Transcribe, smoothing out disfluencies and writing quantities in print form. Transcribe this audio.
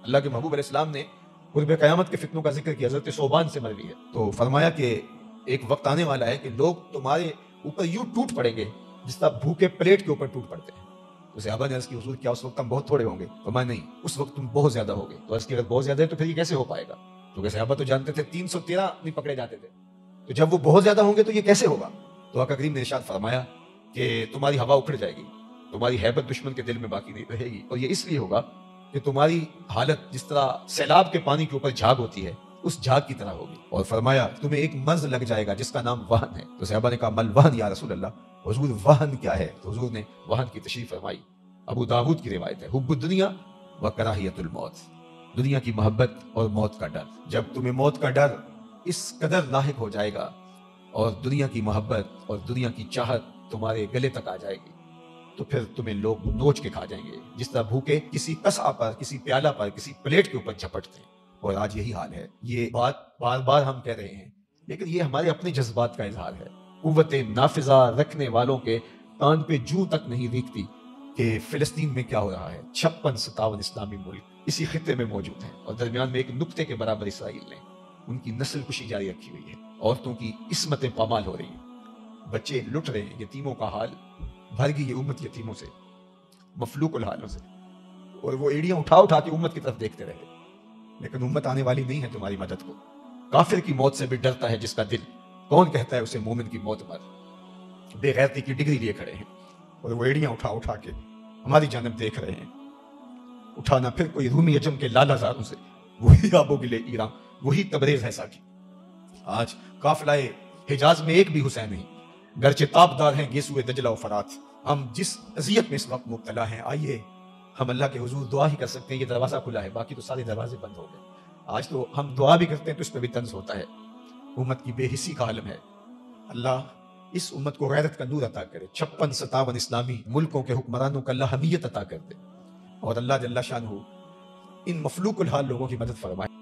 اللہ کے محبوب علیہ السلام نے قرب قیامت کے فتنوں کا ذکر کیا، حضرت صوبان سے مروی ہے، تو فرمایا کہ ایک وقت آنے والا ہے کہ لوگ تمہارے اوپر یوں ٹوٹ پڑیں گے جس طرح بھوکے پلیٹ کے اوپر ٹوٹ پڑتے ہیں۔ تو صحابہ نے عرض کی حضور کیا اس وقت ہم بہت تھوڑے ہوں گے؟ فرمایا نہیں، اس وقت تم بہت زیادہ ہوگے۔ تو عرض کی اگر بہت زیادہ ہے تو پھر یہ کیسے ہو پائے گا؟ کیونکہ صحابہ تو جانتے تھے 313 نہیں پکڑے جاتے تھے، تو جب وہ بہت زیادہ ہوں گے تو یہ کیسے ہوگا؟ تو آقا کریم نے ارشاد فرمایا کہ تمہاری ہوا اکھڑ جائے گی، تمہاری ہیبت دشمن کے دل میں باقی نہیں رہے گی، اور یہ اس لیے ہوگا کہ تمہاری حالت جس طرح سیلاب کے پانی کے اوپر جھاگ ہوتی ہے اس جھاگ کی طرح ہوگی۔ اور فرمایا تمہیں ایک مرض لگ جائے گا جس کا نام وہن ہے۔ تو صحابہ نے کہا مل وہن یا رسول اللہ، حضور وہن کیا ہے؟ تو حضور نے وہن کی تشریح فرمائی۔ ابو داود کی روایت ہے، حب الدنیا و کراہیت الموت، دنیا کی محبت اور موت کا ڈر۔ جب تمہیں موت کا ڈر اس قدر لاحق ہو جائے گا اور دنیا کی محبت اور دنیا کی چاہت تمہارے گلے تک آ جائے گی تو پھر تمہیں لوگ نوچ کے کھا جائیں گے، جس طرح بھوکے کسی قصعہ پر، کسی پیالہ پر، کسی پلیٹ کے اوپر جھپٹتے ہیں۔ اور آج یہی حال ہے۔ یہ بات بار بار ہم کہہ رہے ہیں، لیکن یہ ہمارے اپنے جذبات کا اظہار ہے۔ قوت نافذہ رکھنے والوں کے کان پہ جوں تک نہیں ریکھتی کہ فلسطین میں کیا ہو رہا ہے۔ 56-57 اسلامی ملک اسی خطے میں موجود ہیں، اور درمیان میں ایک نقطے کے برابر اسرائیل نے ان کی نسل کشی جاری رکھی ہوئی ہے، عورتوں کی عصمتیں پامال ہو رہی ہیں، بچے لٹ رہے ہیں، یتیموں کا حال بھر گئی یہ امت یتیموں سے، مفلوق الحالوں سے، اور وہ ایڑیاں اٹھا اٹھا کے امت کی طرف دیکھتے رہے۔ لیکن امت آنے والی نہیں ہے تمہاری مدد کو۔ کافر کی موت سے بھی ڈرتا ہے جس کا دل، کون کہتا ہے اسے مومن کی موت مر؟ بے غیرتی کی ڈگری لیے کھڑے ہیں اور وہ ایڑیاں اٹھا اٹھا کے ہماری جانب دیکھ رہے ہیں۔ اٹھانا پھر کوئی رومی اجم کے لالا زاروں سے، وہی آب و گلے ایران، وہی تبریز ہے ساکی۔ آج قافلہ حجاز میں ایک بھی حسین نہیں، گرچہ تابدار ہیں گیسوئے دجلہ و فرات۔ ہم جس اذیت میں اس وقت مبتلا ہیں، آئیے ہم اللہ کے حضور دعا ہی کر سکتے ہیں، یہ دروازہ کھلا ہے، باقی تو سارے دروازے بند ہو گئے۔ آج تو ہم دعا بھی کرتے ہیں تو اس پہ بھی طنز ہوتا ہے۔ امت کی بے حسی کا عالم ہے۔ اللہ اس امت کو غیرت کا نور عطا کرے، 56-57 اسلامی ملکوں کے حکمرانوں کا اللہ حمیت عطا کر دے، اور اللہ جل شانہ ان مفلوق الحال لوگوں کی مدد فرمائے۔